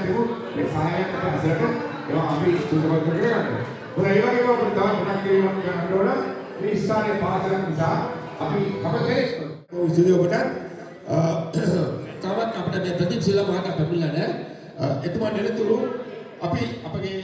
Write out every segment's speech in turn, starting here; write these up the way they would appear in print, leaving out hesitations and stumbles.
තිබු මේ සහායයක් අපිට ඒවා අපි සුදුපත් කරගන්න. ඒ වගේම අපිට තවත් මොනක් කියන්න ඕන මේ ස්ථානයේ පාසලක් නිසා අපි කපකරේ ස්ටුඩියෝ කොටත් තවත් අපිට මේ ප්‍රතිශීල මහතා පැමිණලා නැහැ. එතුමා නිරතුරු අපි අපගේ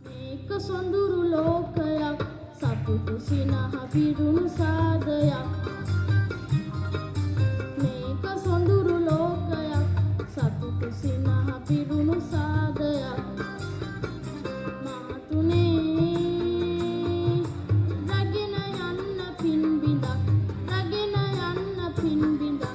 මේක සොඳුරු ලෝකයක් සතුටු සිනහ පිරුණු සාදයක් මේක සොඳුරු ලෝකයක් සතුටු සිනහ පිරුණු සාදයක් මාතුනේ රැගෙන යන්න පින් බිඳක් රැගෙන යන්න පින් බිඳක්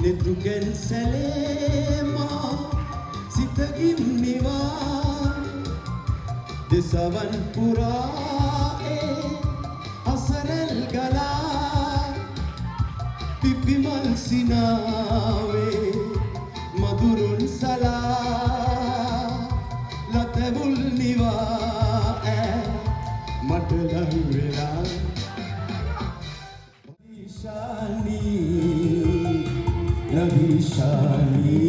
Nedrugen selema sitagin niwa desavan purae asaral gala pipimal sinawe madurun sala latevul niwa matlan vela ishani Navishani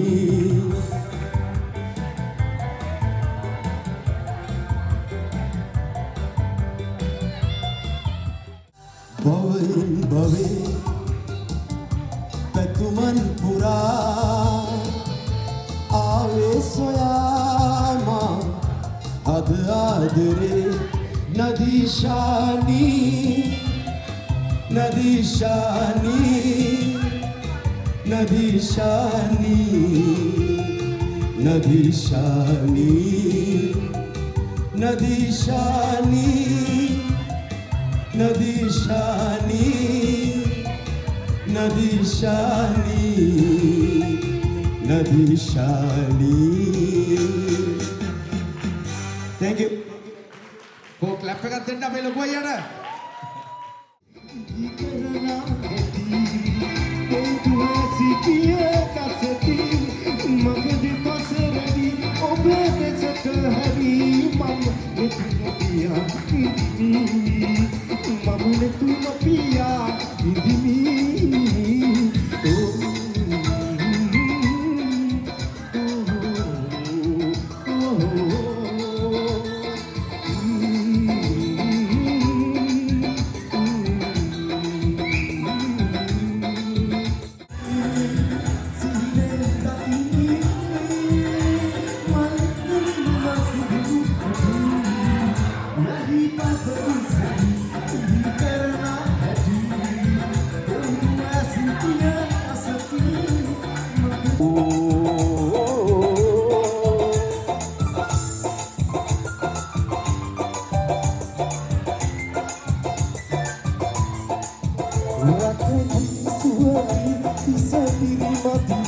Bhavin bhave Petuman pura Aave soyama Ad adre Nadishani Nadishani Nadishani, Nadishani, Nadishani, Nadishani, Nadishani, Nadishani. Thank you. Go clap එකක් දෙන්න අපේ ලොකු අයියට. Rakyat suami bisa diri mati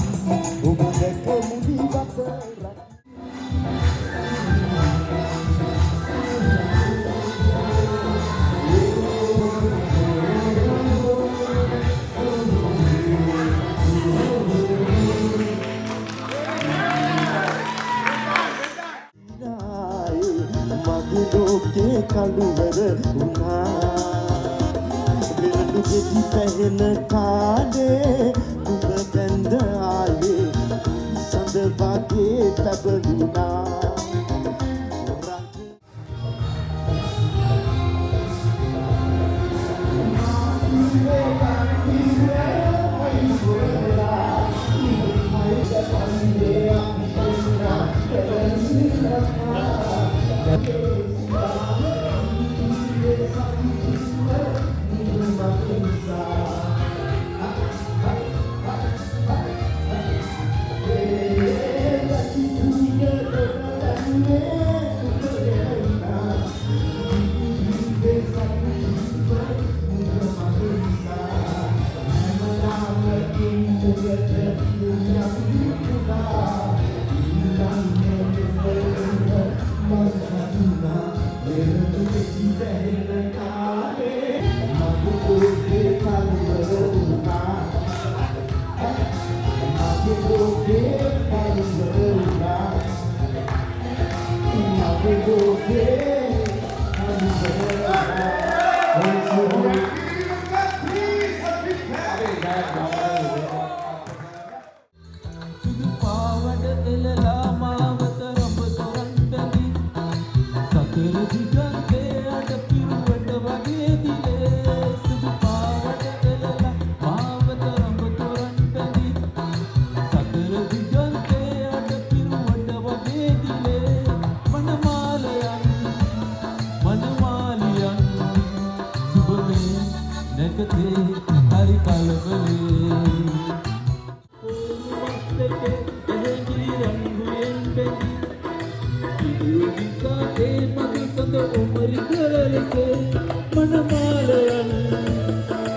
කළුවර වුණා වෙරළු ගෙඩි පැහෙන කාලේ නුඹ බැඳ ආයේ සඳ වගේ තැබුණා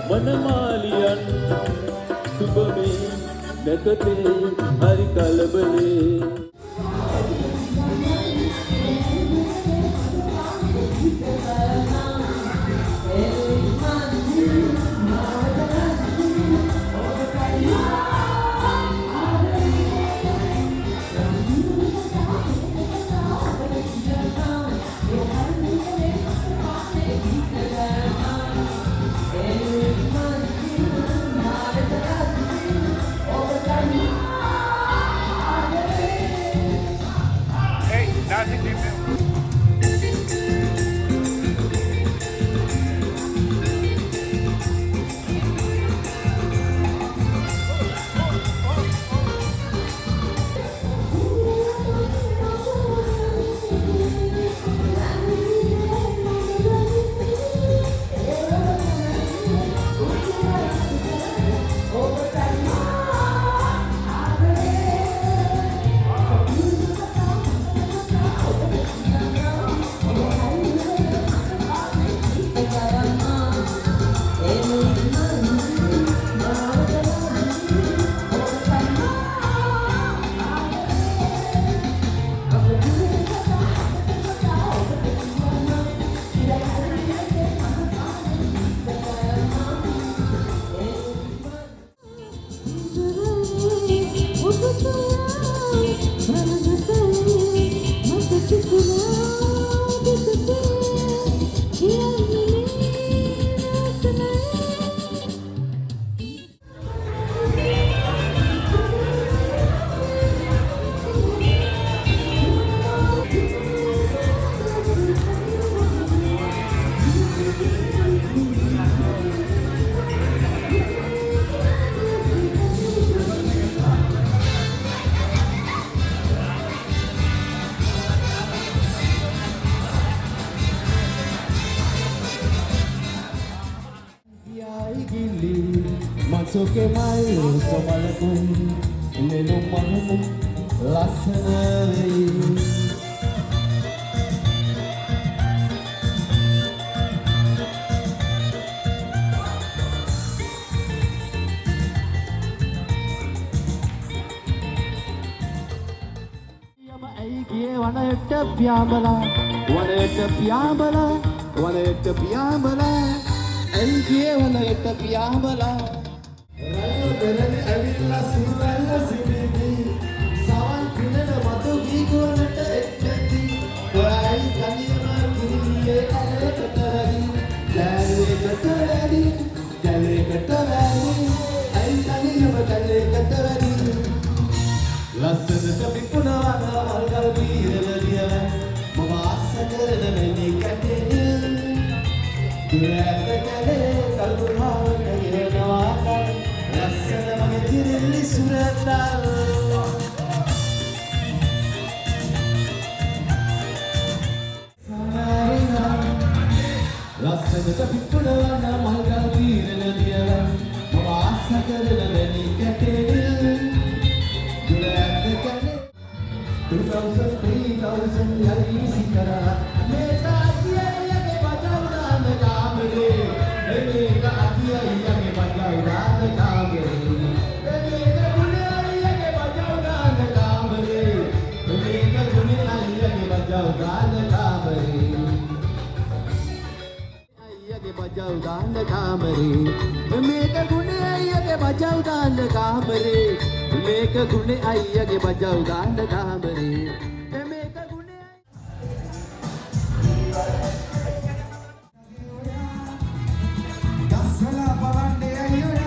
වනමාලියන් සුබමේ නැකතේ හරි කලබලේ Soke mai somalakun lelum mahmu lasnari yama ai giye wanayetta piyambala wanayetta piyambala ai giye wanayetta piyambala Berani alilla suralla simiti sawan pinana matu gigonata ekkati oai kaniyama kiriye දුරැත කැලේ කල්පනාවට ගෙනවා ලස්සන මගේ තිරිලි සුරතල් ලස්සනට පිපුණවන මල්ගල් තීරණ දියවැල් මම ආස කරන වැනි කැටෙවිල් දුරැත කැලේ 2000 යලි සිකරා මේ තාතියගේ බජවුනාන කාමරේ මේක අතියගේ බජවුනාන කාමරේ මේක ගුණයගේ බජවුනාන කාමරේ මේක ගුණයගේ බජවුනාන කාමරේ අයියගේ බජවුනාන කාමරේ මේක ගුණයගේ බජවුනාන කාමරේ මේක ගුණ අයියගේ බජව් දාන්න කාමරේ මේක ගුණ ගස්සලා පවන්නේ අයියෝ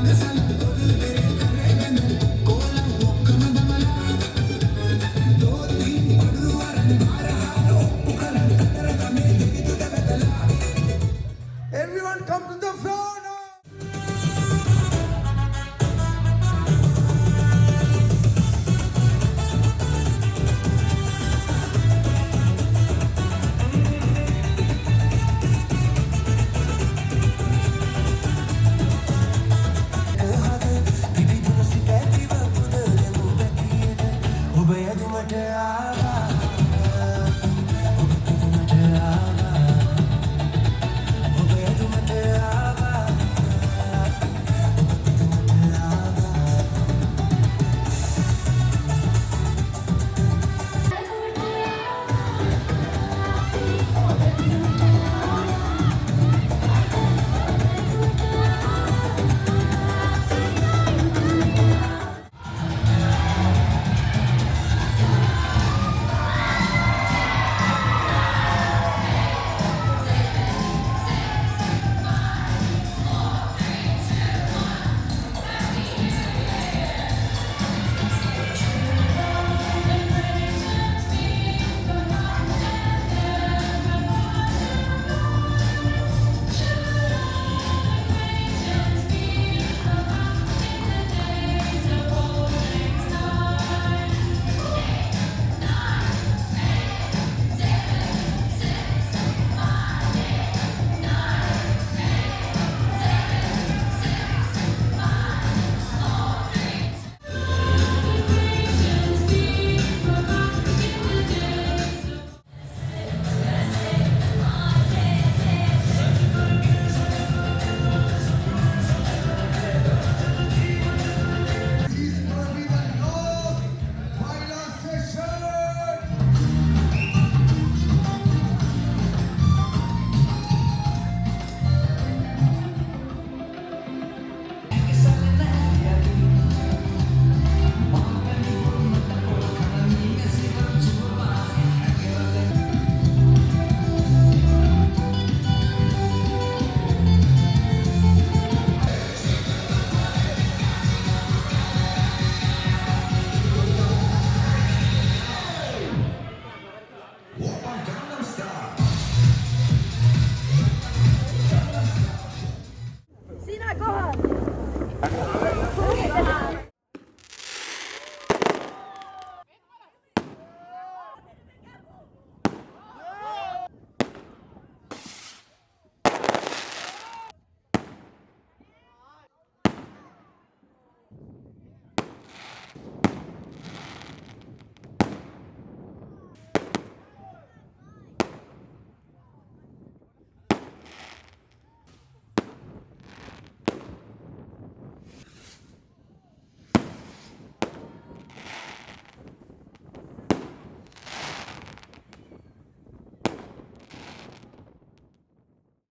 Listen.